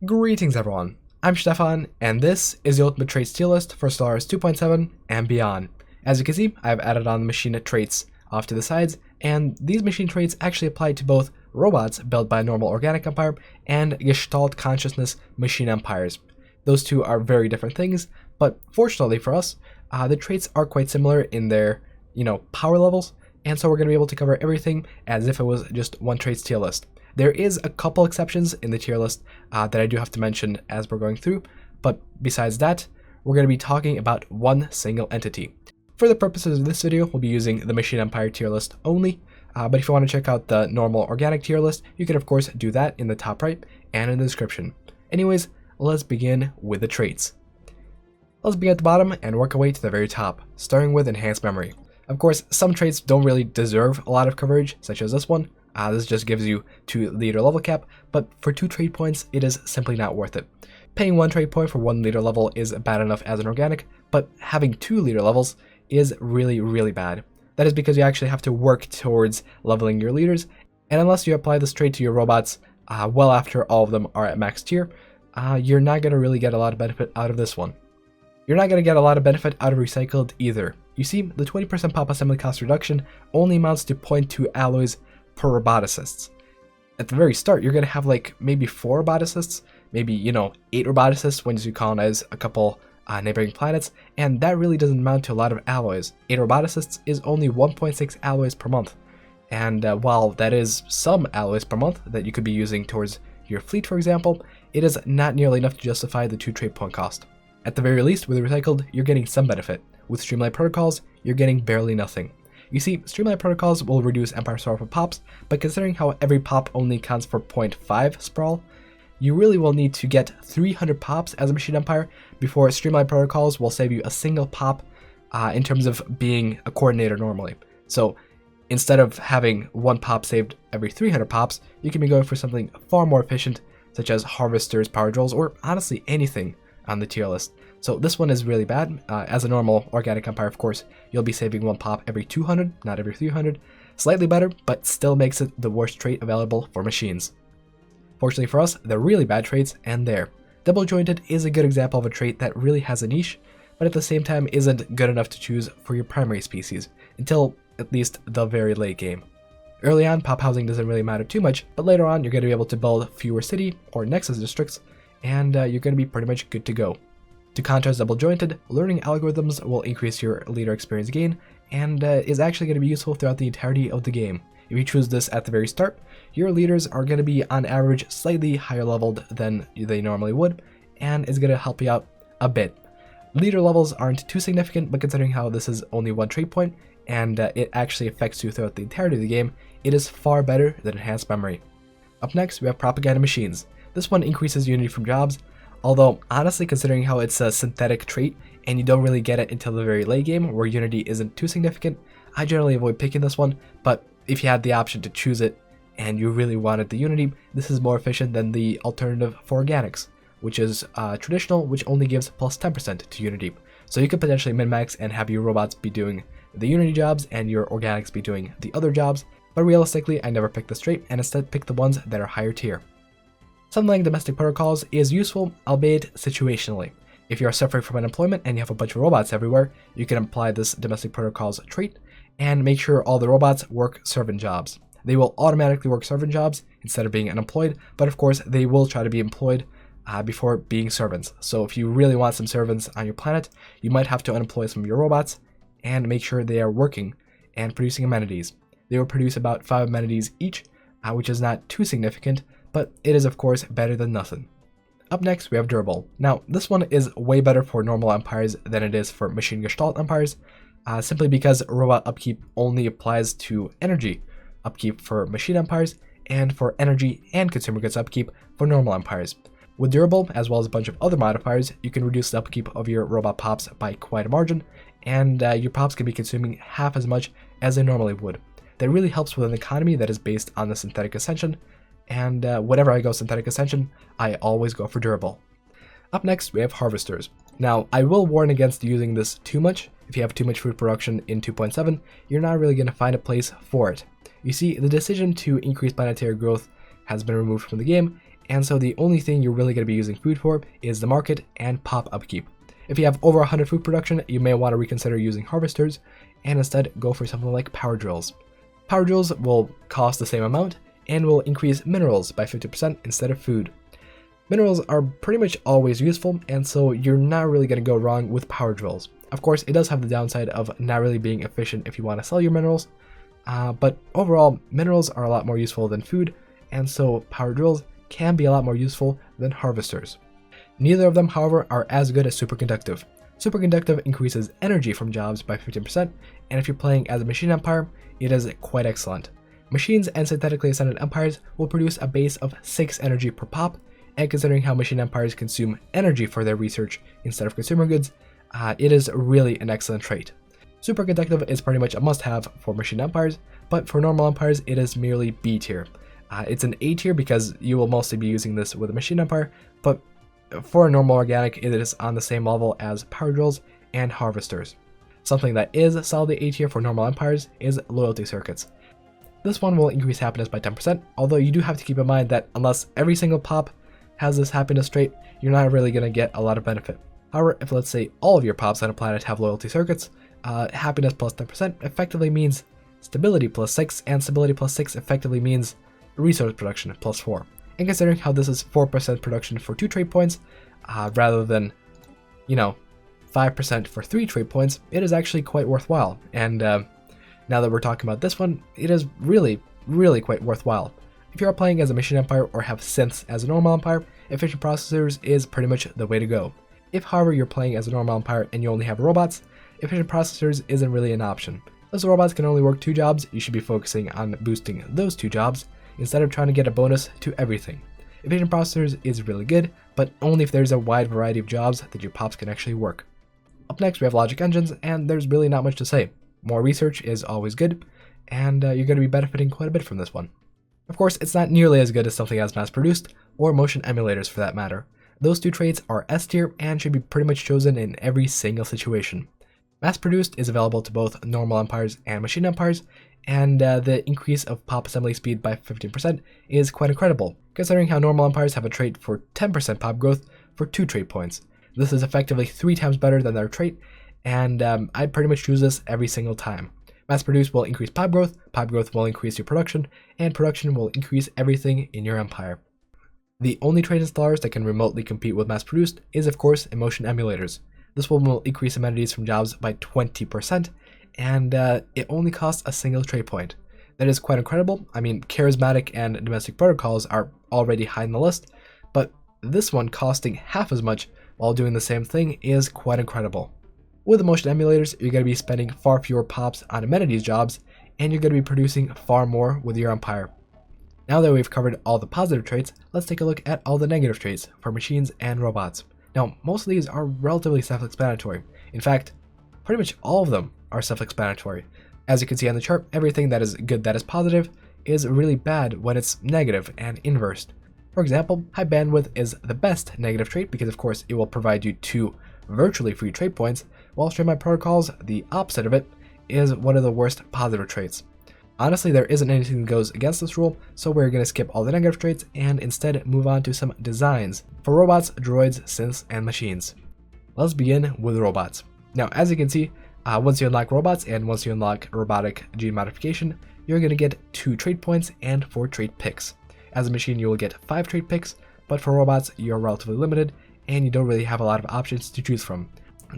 Greetings everyone, I'm Stefan, and this is the ultimate traits tier list for Stellaris 2.7 and beyond. As you can see, I've added on the machine traits off to the sides, and these machine traits actually apply to both robots built by normal organic empire and Gestalt consciousness machine empires. Those two are very different things, but fortunately for us, the traits are quite similar in their, power levels, and so we're going to be able to cover everything as if it was just one traits tier list. There is a couple exceptions in the tier list that I do have to mention as we're going through, but besides that, we're going to be talking about one single entity. For the purposes of this video, we'll be using the Machine Empire tier list only, but if you want to check out the normal organic tier list, you can of course do that in the top right and in the description. Anyways, let's begin with the traits. Let's begin at the bottom and work our way to the very top, starting with enhanced memory. Of course, some traits don't really deserve a lot of coverage, such as this one. This just gives you 2 leader level cap, but for 2 trait points, it is simply not worth it. Paying 1 trait point for 1 leader level is bad enough as an organic, but having 2 leader levels is really bad. That is because you actually have to work towards leveling your leaders, and unless you apply this trait to your robots well after all of them are at max tier, you're not going to really get a lot of benefit out of this one. You're not going to get a lot of benefit out of recycled either. You see, the 20% pop assembly cost reduction only amounts to 0.2 alloys per robot assists. At the very start, you're going to have like maybe 4 robot assists, maybe 8 robot assists once you colonize a couple neighboring planets, and that really doesn't amount to a lot of alloys. 8 robot assists is only 1.6 alloys per month, and while that is some alloys per month that you could be using towards your fleet, for example, it is not nearly enough to justify the 2 trait point cost. At the very least, with recycled, you're getting some benefit. With Streamlined Protocols, you're getting barely nothing. You see, Streamlined Protocols will reduce Empire Sprawl for pops, but considering how every pop only counts for 0.5 sprawl, you really will need to get 300 pops as a Machine Empire before Streamlined Protocols will save you a single pop in terms of being a coordinator normally. So instead of having 1 pop saved every 300 pops, you can be going for something far more efficient, such as Harvesters, Power Drills, or honestly anything on the tier list. So this one is really bad. As a normal organic empire, of course, you'll be saving 1 pop every 200, not every 300. Slightly better, but still makes it the worst trait available for machines. Fortunately for us, the really bad traits end there. Double Jointed is a good example of a trait that really has a niche, but at the same time isn't good enough to choose for your primary species, until at least the very late game. Early on, pop housing doesn't really matter too much, but later on you're going to be able to build fewer city or nexus districts, and you're going to be pretty much good to go. To contrast Double Jointed, learning algorithms will increase your leader experience gain, and is actually going to be useful throughout the entirety of the game. If you choose this at the very start, your leaders are going to be on average slightly higher leveled than they normally would, and is going to help you out a bit. Leader levels aren't too significant, but considering how this is only 1 trait point, and it actually affects you throughout the entirety of the game, it is far better than Enhanced Memory. Up next, we have Propaganda Machines. This one increases unity from jobs, although honestly considering how it's a synthetic trait and you don't really get it until the very late game where unity isn't too significant, I generally avoid picking this one, but if you had the option to choose it and you really wanted the unity, this is more efficient than the alternative for organics, which is traditional, which only gives plus 10% to unity. So you could potentially min-max and have your robots be doing the unity jobs and your organics be doing the other jobs, but realistically I never pick this trait and instead pick the ones that are higher tier. Something like Domestic Protocols is useful, albeit situationally. If you are suffering from unemployment and you have a bunch of robots everywhere, you can apply this Domestic Protocols trait and make sure all the robots work servant jobs. They will automatically work servant jobs instead of being unemployed, but of course they will try to be employed before being servants. So if you really want some servants on your planet, you might have to unemploy some of your robots and make sure they are working and producing amenities. They will produce about 5 amenities each, which is not too significant, but it is of course better than nothing. Up next we have Durable. Now this one is way better for normal empires than it is for machine Gestalt empires, simply because robot upkeep only applies to energy upkeep for machine empires and for energy and consumer goods upkeep for normal empires. With Durable, as well as a bunch of other modifiers, you can reduce the upkeep of your robot pops by quite a margin, and your pops can be consuming half as much as they normally would. That really helps with an economy that is based on the synthetic ascension, and whenever I go synthetic ascension, I always go for Durable. Up next, we have Harvesters. Now, I will warn against using this too much. If you have too much food production in 2.7, you're not really going to find a place for it. You see, the decision to increase planetary growth has been removed from the game, and so the only thing you're really going to be using food for is the market and pop upkeep. If you have over 100 food production, you may want to reconsider using harvesters and instead go for something like power drills. Power drills will cost the same amount and will increase minerals by 50% instead of food. Minerals are pretty much always useful, and so you're not really going to go wrong with power drills. Of course, it does have the downside of not really being efficient if you want to sell your minerals, but overall, minerals are a lot more useful than food, and so power drills can be a lot more useful than harvesters. Neither of them, however, are as good as superconductive. Superconductive increases energy from jobs by 15%, and if you're playing as a machine empire, it is quite excellent. Machines and synthetically ascended empires will produce a base of 6 energy per pop, and considering how machine empires consume energy for their research instead of consumer goods, it is really an excellent trait. Superconductive is pretty much a must-have for machine empires, but for normal empires it is merely B tier. It's an A tier because you will mostly be using this with a machine empire, but for a normal organic it is on the same level as power drills and harvesters. Something that is solidly A tier for normal empires is loyalty circuits. This one will increase happiness by 10%, although you do have to keep in mind that unless every single pop has this happiness trait, you're not really going to get a lot of benefit. However, if let's say all of your pops on a planet have loyalty circuits, happiness plus 10% effectively means stability plus 6, and stability plus 6 effectively means resource production plus 4. And considering how this is 4% production for 2 trade points, rather than, 5% for 3 trade points, it is actually quite worthwhile. And now that we're talking about this one, it is really, really quite worthwhile. If you are playing as a machine empire or have synths as a normal empire, efficient processors is pretty much the way to go. If, however, you're playing as a normal empire and you only have robots, efficient processors isn't really an option. As robots can only work 2 jobs, you should be focusing on boosting those 2 jobs instead of trying to get a bonus to everything. Efficient processors is really good, but only if there's a wide variety of jobs that your pops can actually work. Up next we have logic engines, and there's really not much to say. More research is always good, and you're going to be benefiting quite a bit from this one. Of course, it's not nearly as good as something as mass-produced, or motion emulators for that matter. Those 2 traits are S tier and should be pretty much chosen in every single situation. Mass-produced is available to both normal empires and machine empires, and the increase of pop assembly speed by 15% is quite incredible, considering how normal empires have a trait for 10% pop growth for 2 trait points. This is effectively 3 times better than their trait, and I'd pretty much choose this every single time. Mass-produced will increase pop growth will increase your production, and production will increase everything in your empire. The only trait in Stellaris that can remotely compete with mass-produced is, of course, emotion emulators. This one will increase amenities from jobs by 20%, and it only costs a single trait point. That is quite incredible. I mean, charismatic and domestic protocols are already high in the list, but this one costing half as much while doing the same thing is quite incredible. With emotion emulators, you're going to be spending far fewer pops on amenities jobs, and you're going to be producing far more with your empire. Now that we've covered all the positive traits, let's take a look at all the negative traits for machines and robots. Now, most of these are relatively self-explanatory. In fact, pretty much all of them are self-explanatory. As you can see on the chart, everything that is good that is positive is really bad when it's negative and inversed. For example, high bandwidth is the best negative trait because of course it will provide you 2 virtually free trait points, while streamlined protocols, the opposite of it, is one of the worst positive traits. Honestly, there isn't anything that goes against this rule, so we're going to skip all the negative traits and instead move on to some designs for robots, droids, synths, and machines. Let's begin with robots. Now, as you can see, once you unlock robots and once you unlock robotic gene modification, you're going to get 2 trait points and 4 trait picks. As a machine, you will get 5 trait picks, but for robots, you're relatively limited and you don't really have a lot of options to choose from.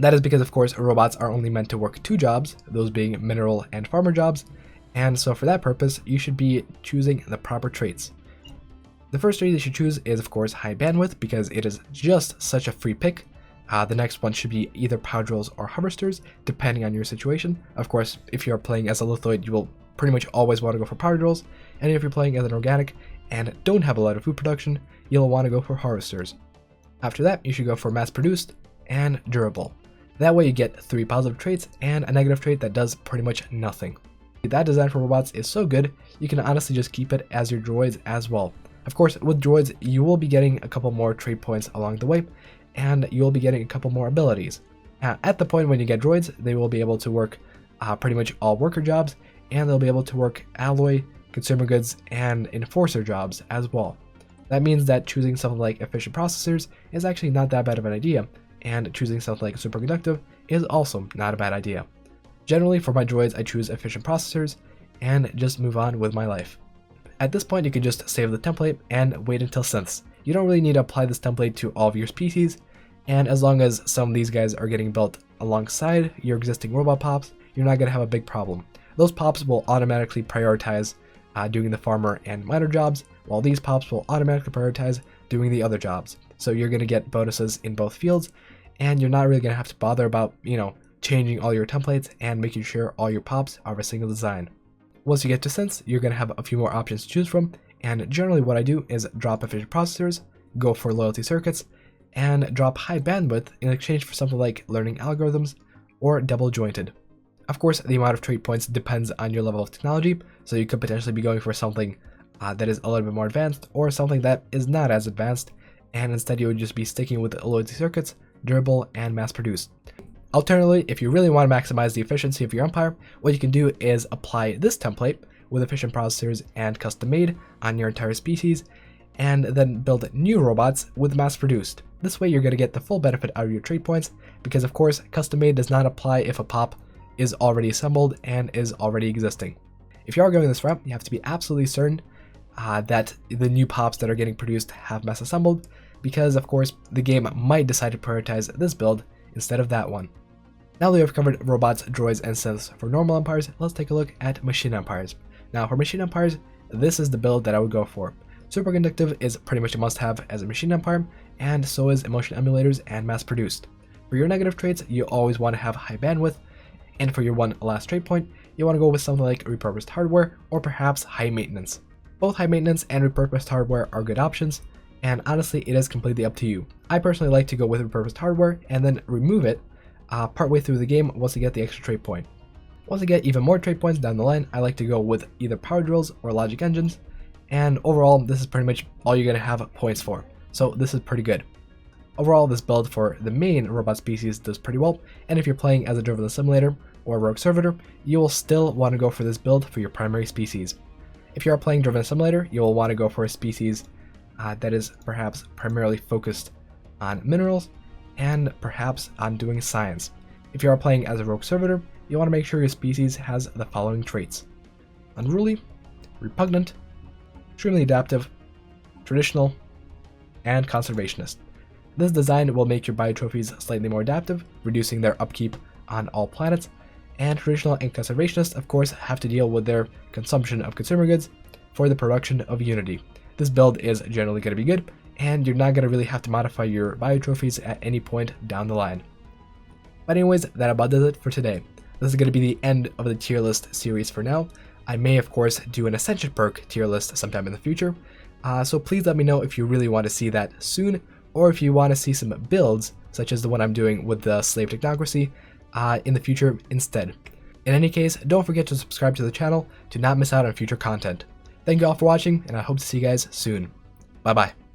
That is because, of course, robots are only meant to work 2 jobs, those being mineral and farmer jobs, and so for that purpose, you should be choosing the proper traits. The first trait you should choose is, of course, high bandwidth because it is just such a free pick. The next one should be either power drills or harvesters, depending on your situation. Of course, if you're playing as a lithoid, you will pretty much always want to go for power drills, and if you're playing as an organic and don't have a lot of food production, you'll want to go for harvesters. After that, you should go for mass-produced and durable. That way you get 3 positive traits and a negative trait that does pretty much nothing. That design for robots is so good, you can honestly just keep it as your droids as well. Of course, with droids, you will be getting a couple more trait points along the way, and you'll be getting a couple more abilities. At the point when you get droids, they will be able to work pretty much all worker jobs, and they'll be able to work alloy, consumer goods, and enforcer jobs as well. That means that choosing something like efficient processors is actually not that bad of an idea, and choosing something like superconductive is also not a bad idea. Generally, for my droids, I choose efficient processors and just move on with my life. At this point, you can just save the template and wait until synths. You don't really need to apply this template to all of your species, and as long as some of these guys are getting built alongside your existing robot pops, you're not going to have a big problem. Those pops will automatically prioritize doing the farmer and miner jobs, while these pops will automatically prioritize doing the other jobs. So you're going to get bonuses in both fields, and you're not really going to have to bother about, changing all your templates and making sure all your pops are of a single design. Once you get to synths, you're going to have a few more options to choose from, and generally what I do is drop efficient processors, go for loyalty circuits, and drop high bandwidth in exchange for something like learning algorithms or double jointed. Of course, the amount of trait points depends on your level of technology, so you could potentially be going for something that is a little bit more advanced, or something that is not as advanced, and instead you would just be sticking with loyalty circuits, durable, and mass-produced. Alternatively, if you really want to maximize the efficiency of your empire, what you can do is apply this template with efficient processors and custom-made on your entire species, and then build new robots with mass-produced. This way you're going to get the full benefit out of your trait points, because of course, custom-made does not apply if a pop is already assembled and is already existing. If you are going this route, you have to be absolutely certain that the new pops that are getting produced have mass assembled, because of course the game might decide to prioritize this build instead of that one. Now that we have covered robots, droids, and synths for normal empires, let's take a look at machine empires. Now for machine empires, this is the build that I would go for. Superconductive is pretty much a must-have as a machine empire, and so is emotion emulators and mass-produced. For your negative traits, you always want to have high bandwidth, and for your one last trait point, you want to go with something like repurposed hardware or perhaps high maintenance. Both high maintenance and repurposed hardware are good options, and honestly it is completely up to you. I personally like to go with repurposed hardware and then remove it partway through the game once I get the extra trait point. Once I get even more trait points down the line, I like to go with either power drills or logic engines, and overall this is pretty much all you're going to have points for, so this is pretty good. Overall, this build for the main robot species does pretty well, and if you're playing as a driven assimilator or rogue servitor, you will still want to go for this build for your primary species. If you are playing driven assimilator, you will want to go for a species that is perhaps primarily focused on minerals and perhaps on doing science. If you are playing as a rogue servitor, you want to make sure your species has the following traits: unruly, repugnant, extremely adaptive, traditional, and conservationist. This design will make your biotrophies slightly more adaptive, reducing their upkeep on all planets, and traditional and conservationists of course have to deal with their consumption of consumer goods for the production of unity. This build is generally going to be good, and you're not going to really have to modify your biotrophies at any point down the line. But anyways, that about does it for today. This is going to be the end of the tier list series for now. I may of course do an Ascension perk tier list sometime in the future, so please let me know if you really want to see that soon, or if you want to see some builds such as the one I'm doing with the slave technocracy in the future instead. In any case, don't forget to subscribe to the channel to not miss out on future content. Thank you all for watching, and I hope to see you guys soon. Bye bye.